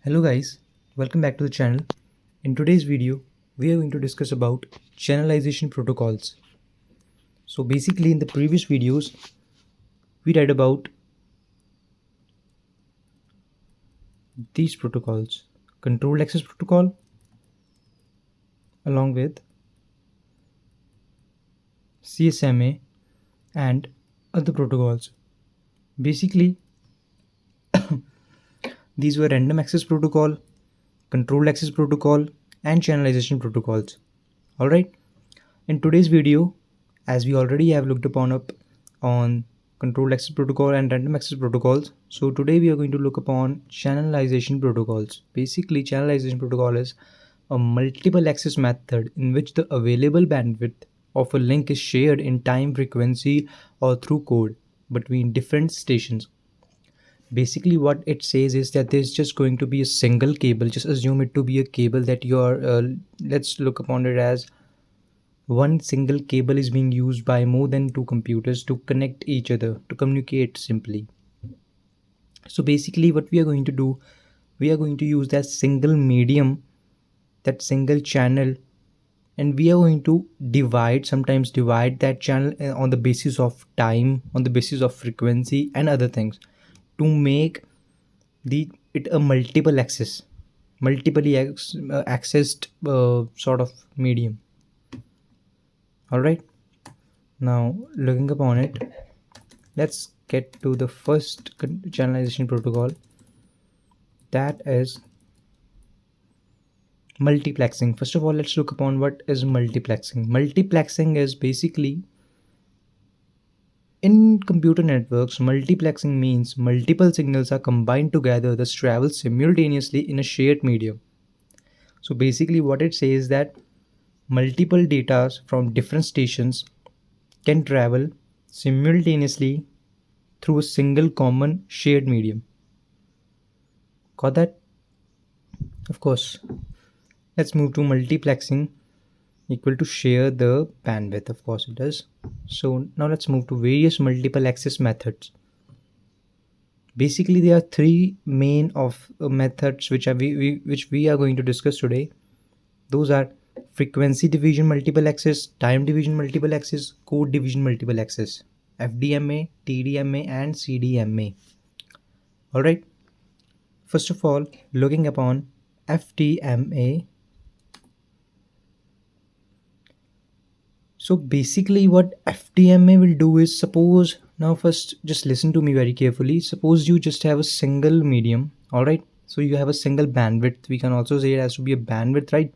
Hello guys, welcome back to the channel. In today's video, we are going to discuss about channelization protocols. So basically in the previous videos, we read about these protocols. Controlled access protocol along with CSMA and other protocols. Basically, these were random access protocol, controlled access protocol and channelization protocols. Alright, in today's video, as we already have looked upon on controlled access protocol and random access protocols, so today we are going to look upon channelization protocols. Basically, channelization protocol is a multiple access method in which the available bandwidth of a link is shared in time, frequency or through code between different stations. Basically what it says is that there's just going to be a single cable. Just assume it to be a cable that you're let's look upon it as one single cable is being used by more than two computers to connect each other, to communicate simply. So basically what we are going to do, we are going to use that single medium, that single channel, and we are going to sometimes divide that channel on the basis of time, on the basis of frequency and other things, to make it a multiple accessed sort of medium. All right, now looking upon it, let's get to the first channelization protocol, that is multiplexing. First of all, let's look upon what is multiplexing. Multiplexing is basically, in computer networks, multiplexing means multiple signals are combined together, thus travel simultaneously in a shared medium. So basically what it says is that multiple data from different stations can travel simultaneously through a single common shared medium. Got that? Of course. Let's move to multiplexing equal to share the bandwidth. Of course it does. So now let's move to various multiple access methods. Basically there are three main of methods which we are going to discuss today. Those are frequency division multiple access, time division multiple access, code division multiple access, Fdma, TDMA and CDMA. Alright, first of all, looking upon Ftma. So basically what Ftma will do is, suppose, now first just listen to me very carefully, suppose you just have a single medium. Alright, so you have a single bandwidth, we can also say it has to be a bandwidth, right?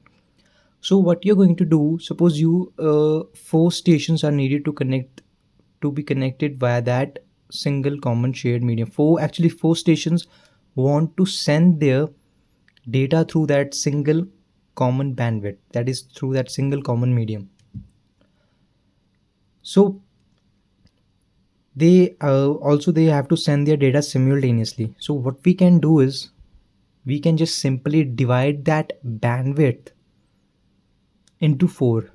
So what you're going to do, suppose you 4 stations are needed to be connected via that single common shared medium. Four stations want to send their data through that single common bandwidth, that is through that single common medium. So they have to send their data simultaneously. So what we can do is, we can just simply divide that bandwidth into 4.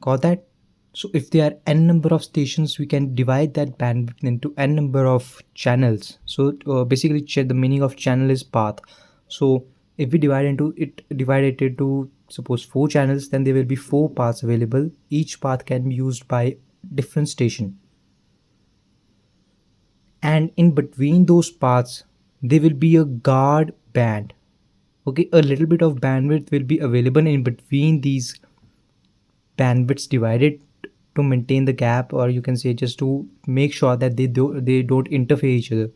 Got that? So if there are n number of stations, we can divide that bandwidth into n number of channels. So basically the meaning of channel is path. So if we divide it into suppose 4 channels, then there will be 4 paths available. Each path can be used by different station, and in between those paths there will be a guard band. Okay, a little bit of bandwidth will be available in between these bandwidths divided, to maintain the gap, or you can say just to make sure that they don't interfere each other.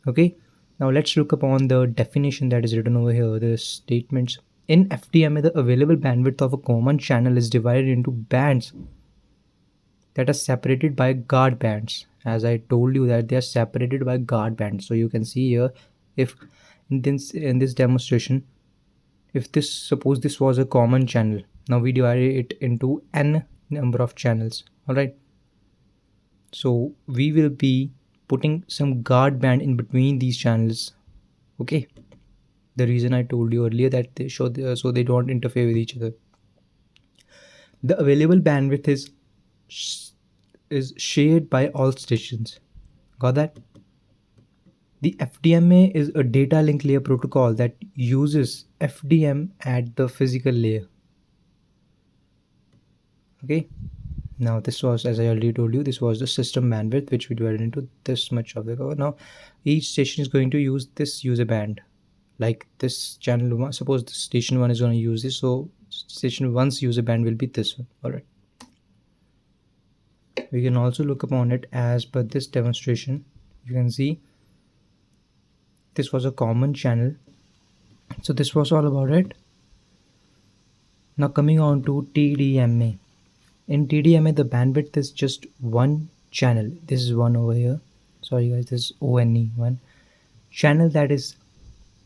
Okay, now let's look upon the definition that is written over here, the statements. In Ftma, the available bandwidth of a common channel is divided into bands that are separated by guard bands. As I told you that they are separated by guard bands. So you can see here, if in this demonstration, if this, suppose this was a common channel, now we divided it into n number of channels. All right, so we will be putting some guard band in between these channels. Okay, the reason I told you earlier, that they show so they don't interfere with each other. The available bandwidth is shared by all stations. Got that? The Fdma is a data link layer protocol that uses FDM at the physical layer. Okay, now this was, as I already told you, this was the system bandwidth which we divided into this much of the cover. Now each station is going to use this user band, like this channel one. Suppose the station 1 is going to use this, so station 1's user band will be this one. All right, we can also look upon it as per this demonstration. You can see this was a common channel, so this was all about it. Now coming on to TDMA. In TDMA, the bandwidth is just one channel. This is one over here. Sorry guys, this is ONE, one channel that is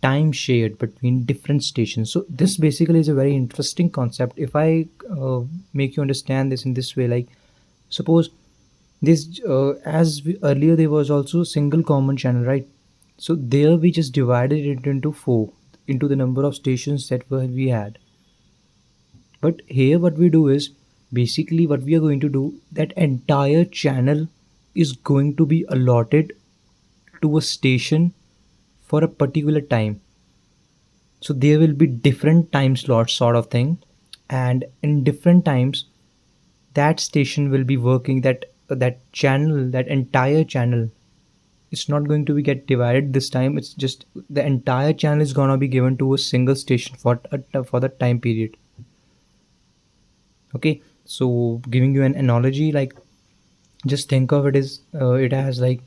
time shared between different stations. So this basically is a very interesting concept. If I make you understand this in this way, like suppose this earlier there was also a single common channel, right? So there we just divided it into 4 into the number of stations that we had. But here what we do is basically what we are going to do, that entire channel is going to be allotted to a station for a particular time. So there will be different time slots sort of thing, and in different times that station will be working, that channel, that entire channel, it's not going to be get divided this time. It's just the entire channel is gonna be given to a single station for the time period. Okay, so giving you an analogy, like just think of it as it has like,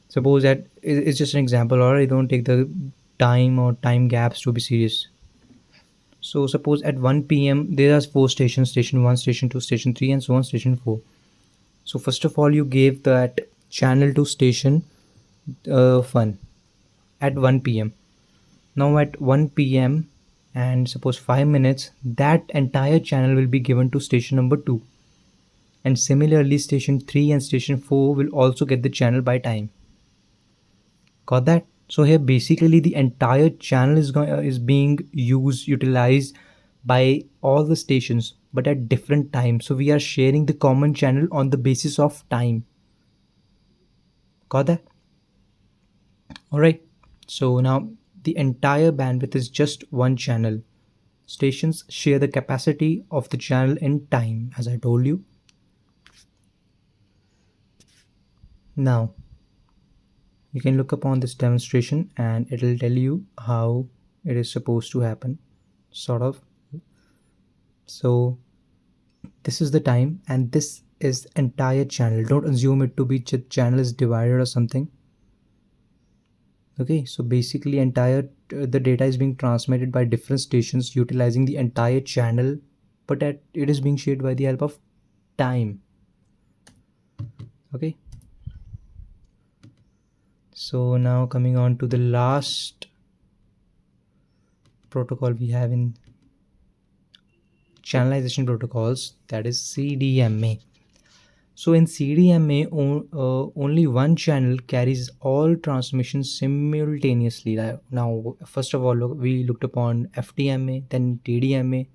suppose that it's just an example, or I don't take the time or time gaps to be serious. So suppose at 1 p.m. there are 4 stations: station 1, station 2, station 3, and so on, station 4. So first of all you gave that channel to station 1 at 1 p.m. Now at 1 p.m. and suppose 5 minutes, that entire channel will be given to station number 2, and similarly station 3 and station 4 will also get the channel by time. Got that? So here basically the entire channel is being utilized by all the stations, but at different times. So we are sharing the common channel on the basis of time. Got that? All right, so now the entire bandwidth is just one channel. Stations share the capacity of the channel in time, as I told you. Now you can look upon this demonstration and it will tell you how it is supposed to happen, sort of. So this is the time and this is entire channel. Don't assume it to be channel is divided or something. Okay, so basically entire the data is being transmitted by different stations utilizing the entire channel, but it is being shared by the help of time. Okay, so now coming on to the last protocol we have in channelization protocols, that is CDMA. So in CDMA, only one channel carries all transmissions simultaneously. Now, first of all, we looked upon Ftma, then TDMA.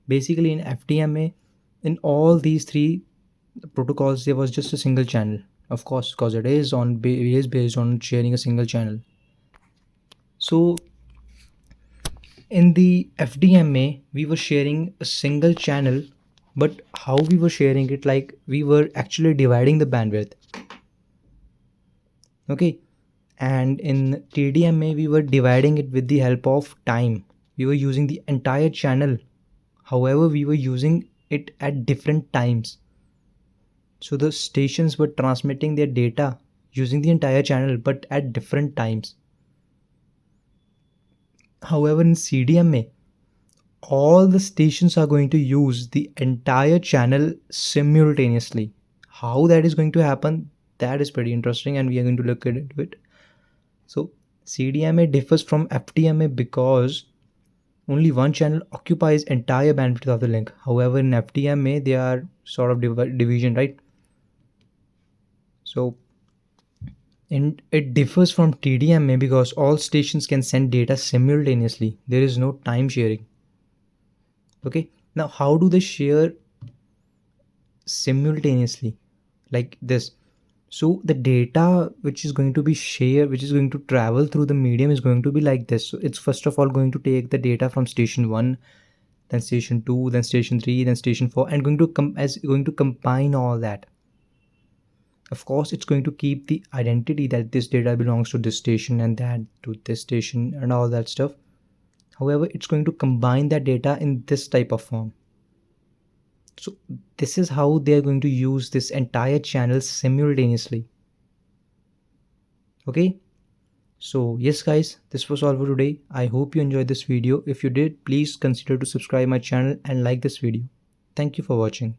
Basically, in Ftma, in all these 3 protocols, there was just a single channel. Of course, because it is based on sharing a single channel. So in the Fdma, we were sharing a single channel, but how we were sharing it, like we were actually dividing the bandwidth. Okay, and in TDMA we were dividing it with the help of time. We were using the entire channel, however we were using it at different times. So the stations were transmitting their data using the entire channel but at different times. However, in CDMA, all the stations are going to use the entire channel simultaneously. How that is going to happen, that is pretty interesting, and we are going to look into it. So CDMA differs from Ftma because only one channel occupies entire bandwidth of the link. However, in Ftma they are sort of division, right? So it differs from TDMA because all stations can send data simultaneously. There is no time sharing. Okay, now how do they share simultaneously? Like this, So the data which is going to be shared, which is going to travel through the medium, is going to be like this. So it's first of all going to take the data from station 1, then station 2, then station 3, then station 4, and going to combine all that. Of course, it's going to keep the identity that this data belongs to this station and that to this station and all that stuff. However, it's going to combine that data in this type of form. So this is how they are going to use this entire channel simultaneously. Okay. So yes guys, this was all for today. I hope you enjoyed this video. If you did, please consider to subscribe my channel and like this video. Thank you for watching.